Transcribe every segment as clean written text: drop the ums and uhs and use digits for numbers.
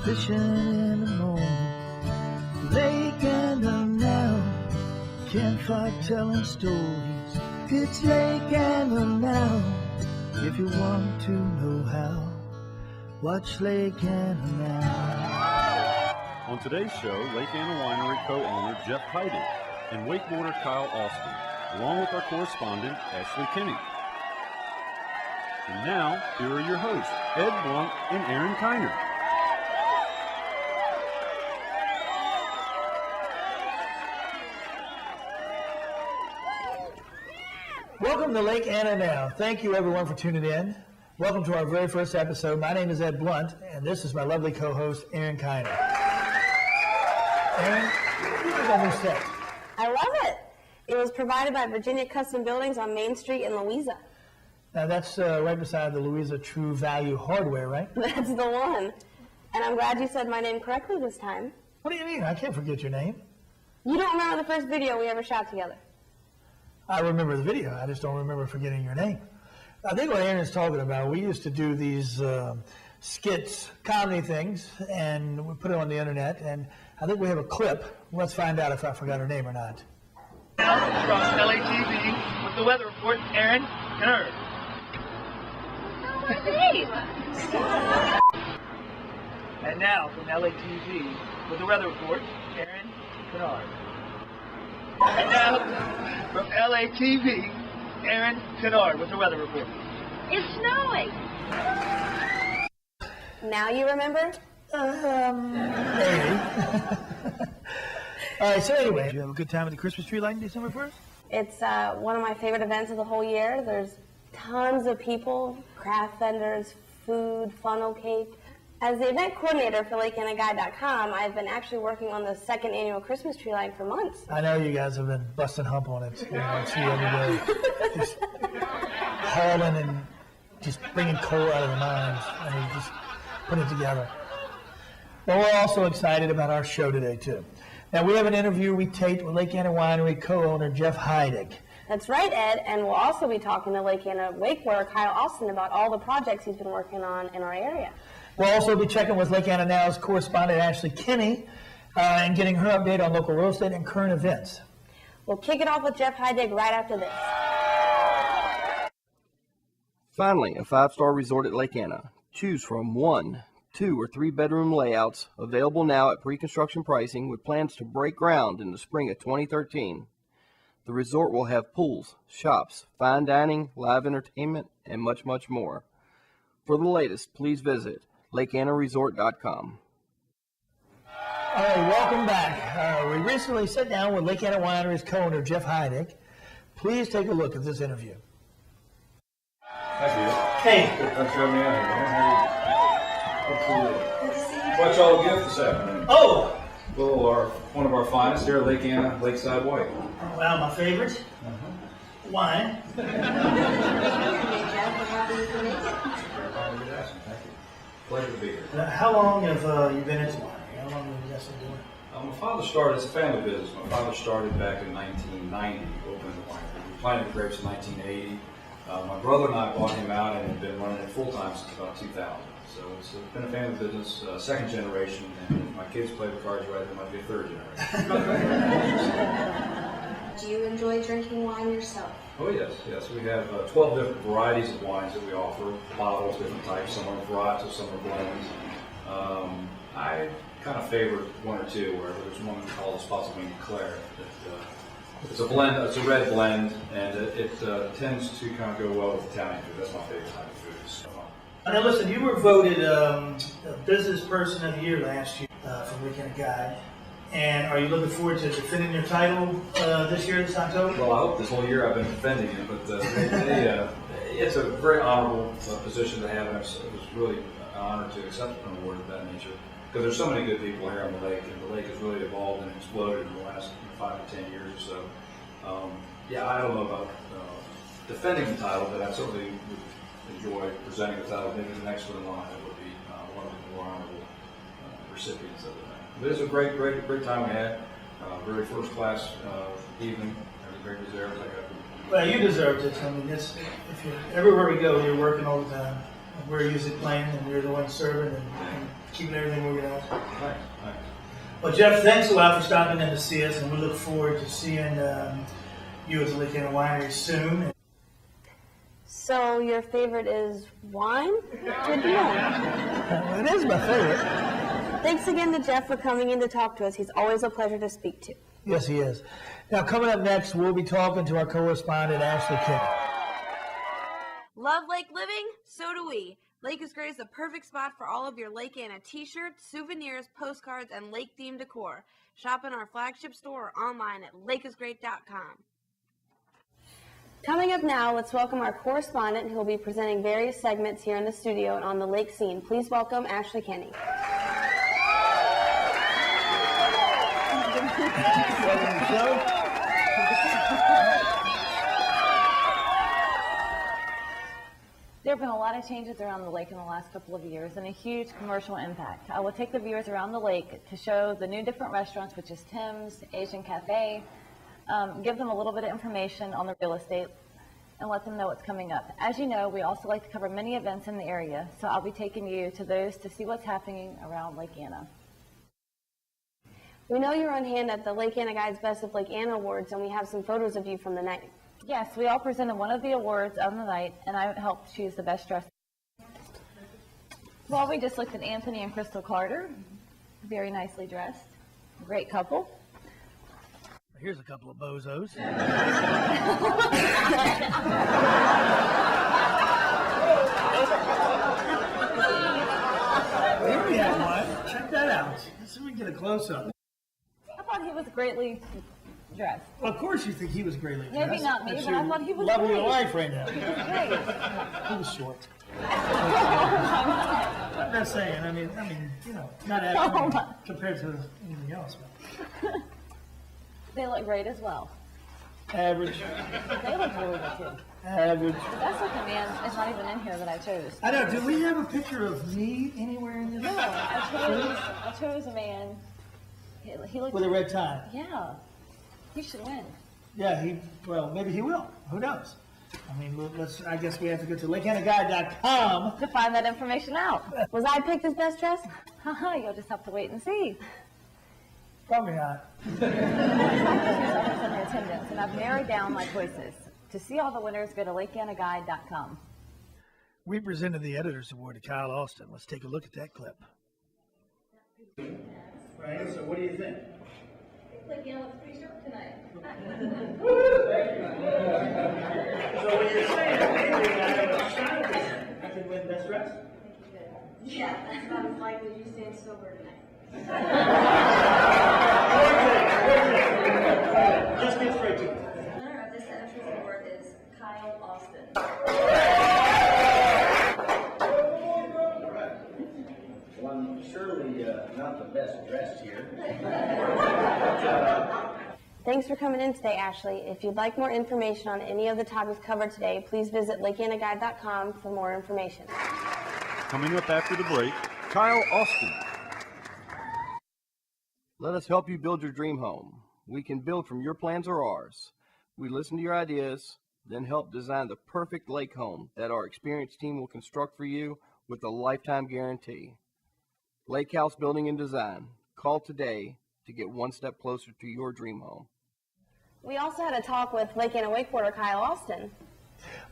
fishing in the morning, lake and a now, campfire telling stories. It's lake and a now, if you want to know how, watch Lake Anna now. On today's show, Lake Anna Winery co-owner Jeff Heidig and wakeboarder Kyle Austin, along with our correspondent Ashley Kinney. And now, here are your hosts, Ed Blount and Aaron Kinard. Welcome to Lake Anna Now. Thank you, everyone, for tuning in. Welcome to our very first episode. My name is Ed Blount, and this is my lovely co-host, Aaron Kinard. Aaron, what is on this set? I love it. It was provided by Virginia Custom Buildings on Main Street in Louisa. Now, that's right beside the Louisa True Value Hardware, right? That's the one. And I'm glad you said my name correctly this time. What do you mean? I can't forget your name. You don't remember the first video we ever shot together? I remember the video. I just don't remember forgetting your name. I think what Aaron's talking about, we used to do these skits, comedy things, and we put it on the internet, and I think we have a clip. Let's find out if I forgot her name or not. Now from LATV with the weather report, Aaron Kinard. And now from LATV with the weather report, Aaron Kinard. And now from LATV, Aaron Kinard with the weather report. It's snowing. Now you remember? Maybe. All right, so anyway, did you have a good time at the Christmas tree lighting December 1st? It's one of my favorite events of the whole year. There's tons of people, craft vendors, food, funnel cake. As the event coordinator for LakeAnnaGuide.com, I've been actually working on the second annual Christmas tree lighting for months. I know you guys have been busting hump on it. I see you every day. Just hauling and just bringing coal out of the mines. I mean, just putting it together. Well, we're also excited about our show today, too. Now, we have an interview we taped with Lake Anna Winery co-owner Jeff Heidig. That's right, Ed, and we'll also be talking to Lake Anna wakeboarder Kyle Austin about all the projects he's been working on in our area. We'll also be checking with Lake Anna Now's correspondent Ashley Kinney and getting her update on local real estate and current events. We'll kick it off with Jeff Heidig right after this. Finally, a 5-star resort at Lake Anna. Choose from 1, 2, or 3 bedroom layouts, available now at pre-construction pricing with plans to break ground in the spring of 2013. The resort will have pools, shops, fine dining, live entertainment, and much, much more. For the latest, please visit LakeAnnaResort.com. All right, welcome back. We recently sat down with Lake Anna Winery's co-owner Jeff Heidig. Please take a look at this interview. Thank you. Hey. Thanks for having me out here, man. What y'all give this afternoon? Oh! One of our finest here at Lake Anna, Lakeside White. Wow, my favorite. Wine. Pleasure to be here. How long have you been into wine? How long have you guys been doing it? My father started, it's a family business. My father started back in 1990, opening the winery. We planted grapes in 1980. My brother and I bought him out and have been running it full time since about 2000. So it's been a family business, second generation, and if my kids play the cards right, there might be a third generation. Do you enjoy drinking wine yourself? Oh yes. We have 12 different varieties of wines that we offer, bottles, different types. Some are varietals, some are blends. I kind of favor one or two, where there's one called Spotsylvania Claret. It's a blend, it's a red blend, and it tends to kind of go well with Italian food. That's my favorite type of food. So, Now listen, you were voted Business Person of the Year last year from Lake Anna Guide. And are you looking forward to defending your title this year, this October? well, I hope this whole year I've been defending it, but it's a very honorable position to have, and it was really an honor to accept an award of that nature. Because there's so many good people here on the lake, and the lake has really evolved and exploded in the last 5 to 10 years or so. I don't know about defending the title, but I certainly would enjoy presenting the title. Maybe the next one in line would be one of the more honorable recipients of it. But it's a great time we had. Very first class evening. Great reserves. Well, you deserved it. I mean, everywhere we go, you're working all the time. We're usually playing, and you're the one serving, and keeping everything organized. Thanks. Well, Jeff, thanks a lot for stopping in to see us, and we look forward to seeing you at the Lake Anna Winery soon. So your favorite is wine? Good deal. It is my favorite. Thanks again to Jeff for coming in to talk to us. He's always a pleasure to speak to. Yes, he is. Now, coming up next, we'll be talking to our correspondent, Ashley Kinard. Love lake living? So do we. Lake is Great is the perfect spot for all of your Lake Anna t-shirts, souvenirs, postcards, and lake-themed decor. Shop in our flagship store or online at lakeisgreat.com. Coming up now, let's welcome our correspondent who will be presenting various segments here in the studio and on the lake scene. Please welcome Ashley Kenny. Welcome to the show. There have been a lot of changes around the lake in the last couple of years and a huge commercial impact. I will take the viewers around the lake to show the new different restaurants, which is Tim's, Asian Cafe, give them a little bit of information on the real estate and let them know what's coming up. As you know, we also like to cover many events in the area, so I'll be taking you to those to see what's happening around Lake Anna. We know you're on hand at the Lake Anna Guide's Best of Lake Anna Awards, and we have some photos of you from the night. Yes, we all presented one of the awards on the night, and I helped choose the best dress. Well, we just looked at Anthony and Crystal Carter, very nicely dressed, a great couple. Here's a couple of bozos. There we have one. Check that out. Let's see if we can get a close-up. I thought he was greatly dressed. Well, of course you think he was greatly dressed. Maybe not me, That's but your I thought he was love of great. your life right now. He was great. He was short. I'm not saying. I mean, you know, not as compared to anything else. But They look great as well. average. They look really good too. Average. The best looking man is not even in here that I chose. I know. Do we have a picture of me anywhere in this? No, I chose a man. He looked With a red tie. Yeah, he should win. Yeah, well, maybe he will. Who knows? I mean, I guess we have to go to lakeannaguide.com. To find that information out. Was I picked as best dressed? Haha, you'll just have to wait and see. Probably not. I was in the attendance, and I've narrowed down my choices. To see all the winners, go to lakeannaguide.com. We presented the Editors Award to Kyle Austin. Let's take a look at that clip. Right, so what do you think? Lake Anna looks pretty sharp tonight. So what you're saying, maybe I can win best dress? Yeah, that's not as likely as you staying sober tonight. Just get straight to it. The winner of this Editors Award is Kyle Austin. Well, I'm surely not the best dressed here. Thanks for coming in today, Ashley. If you'd like more information on any of the topics covered today, please visit lakeannaguide.com for more information. Coming up after the break, Kyle Austin. Let us help you build your dream home. We can build from your plans or ours. We listen to your ideas, then help design the perfect lake home that our experienced team will construct for you with a lifetime guarantee. Lake House Building and Design. Call today to get one step closer to your dream home. We also had a talk with Lake Anna wakeboarder Kyle Austin.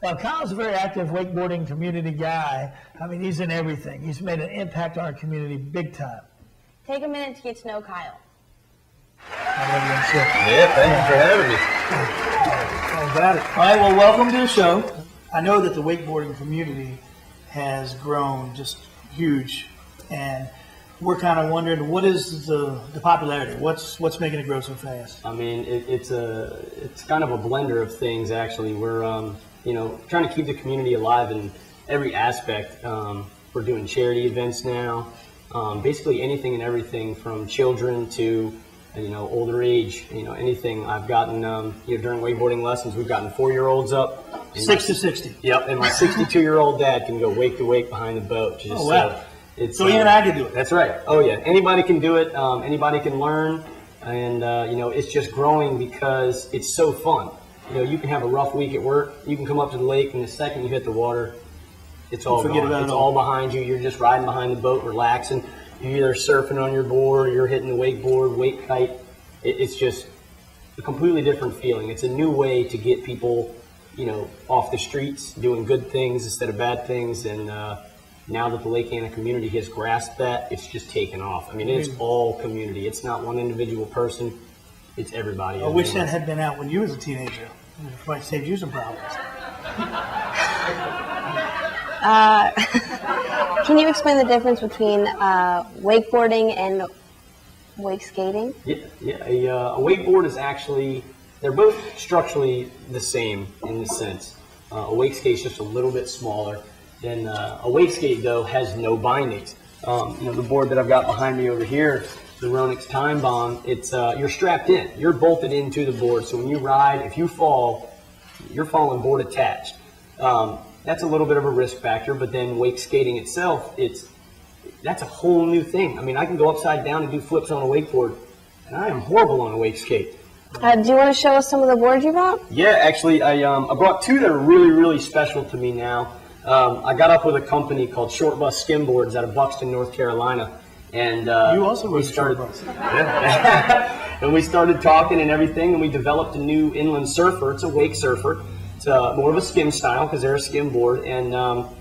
Well, Kyle's a very active wakeboarding community guy. I mean, he's in everything. He's made an impact on our community big time. Take a minute to get to know Kyle. Yeah, thank you for having me. I got it. All right, well, welcome to the show. I know that the wakeboarding community has grown just huge, and we're kind of wondering, what is the popularity? What's making it grow so fast? I mean, it's kind of a blender of things. Actually, we're trying to keep the community alive in every aspect. We're doing charity events now, basically anything and everything from children to older age. Anything. I've gotten during wakeboarding lessons, we've gotten 4-year-olds up. 6 to 60. Yep, and my 62-year-old dad can go wake to wake behind the boat. Just, oh wow! So even I can do it. That's right. Oh yeah, anybody can do it. Anybody can learn, and it's just growing because it's so fun. You can have a rough week at work. You can come up to the lake, and the second you hit the water, it's all gone. It's all behind you. You're just riding behind the boat, relaxing. You're either surfing on your board, you're hitting the wakeboard, wake kite. It's just a completely different feeling. It's a new way to get people, off the streets, doing good things instead of bad things. And now that the Lake Anna community has grasped that, it's just taken off. I mean, it's all community. It's not one individual person. It's everybody. I wish that had been out when you was a teenager. It might save you some problems. Can you explain the difference between wakeboarding and wake skating? Yeah. A wakeboard is actually, they're both structurally the same in this sense. A wake skate is just a little bit smaller. Then a wake skate, though, has no bindings. The board that I've got behind me over here, the Ronix Time Bomb, it's you're strapped in. You're bolted into the board. So when you ride, if you fall, you're falling board attached. That's a little bit of a risk factor, but then wake skating itself, that's a whole new thing. I mean, I can go upside down and do flips on a wakeboard, and I am horrible on a wake skate. Do you want to show us some of the boards you brought? Yeah, actually, I brought two that are really, really special to me now. I got up with a company called Short Bus Skimboards out of Buxton, North Carolina, and you also were Short Bus. Yeah. And we started talking and everything, and we developed a new inland surfer. It's a wake surfer. It's more of a skim style because they're a skim board, and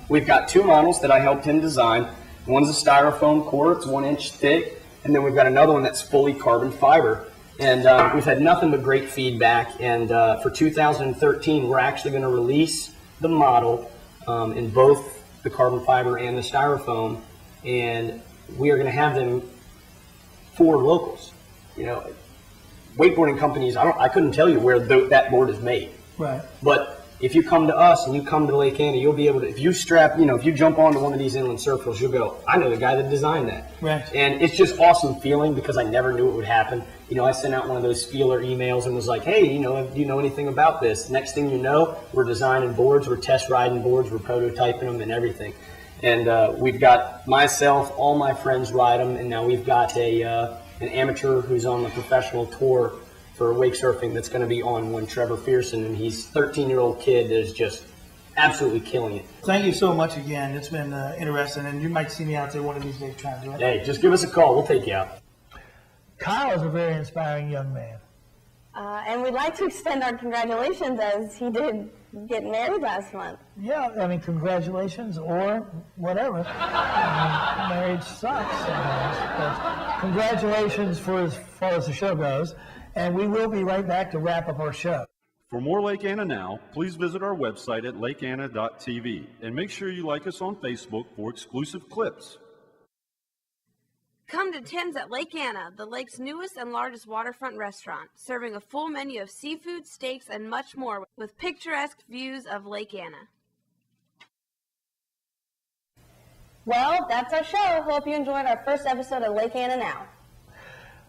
we've got two models that I helped him design. One's a styrofoam core, it's 1 inch thick, and then we've got another one that's fully carbon fiber. And we've had nothing but great feedback, and for 2013, we're actually going to release the model in both the carbon fiber and the styrofoam, and we are going to have them for locals. Wakeboarding companies, I couldn't tell you where that board is made. Right. But if you come to us and you come to Lake Anna, you'll be able to, if you jump onto one of these inland surfers, you'll go, I know the guy that designed that. Right. And it's just awesome feeling because I never knew it would happen. I sent out one of those feeler emails and was like, hey, do you know anything about this? Next thing you know, we're designing boards, we're test riding boards, we're prototyping them and everything. And we've got myself, all my friends ride them, and now we've got an amateur who's on the professional tour for wake surfing that's going to be on one, Trevor Fearson, and he's a 13-year-old kid that is just absolutely killing it. Thank you so much again. It's been interesting, and you might see me out there one of these days trying to do it. Hey, just give us a call. We'll take you out. Kyle is a very inspiring young man. And we'd like to extend our congratulations as he did get married last month. Yeah, I mean, congratulations or whatever. Marriage sucks sometimes, but congratulations for as far as the show goes. And we will be right back to wrap up our show. For more Lake Anna Now, please visit our website at lakeanna.tv and make sure you like us on Facebook for exclusive clips. Come to Tim's at Lake Anna, the lake's newest and largest waterfront restaurant, serving a full menu of seafood, steaks, and much more with picturesque views of Lake Anna. Well, that's our show. Hope you enjoyed our first episode of Lake Anna Now.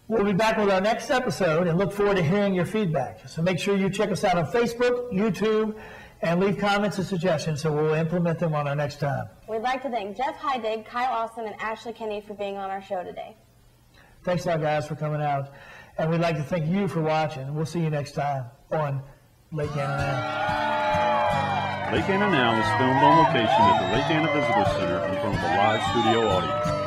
We'll be back with our next episode and look forward to hearing your feedback. So make sure you check us out on Facebook, YouTube, and leave comments and suggestions so we'll implement them on our next time. We'd like to thank Jeff Heidig, Kyle Austin, and Ashley Kenny for being on our show today. Thanks a lot, guys, for coming out. And we'd like to thank you for watching. We'll see you next time on Lake Anna Now. Lake Anna Now is filmed on location at the Lake Anna Visitor Center in front of a live studio audience.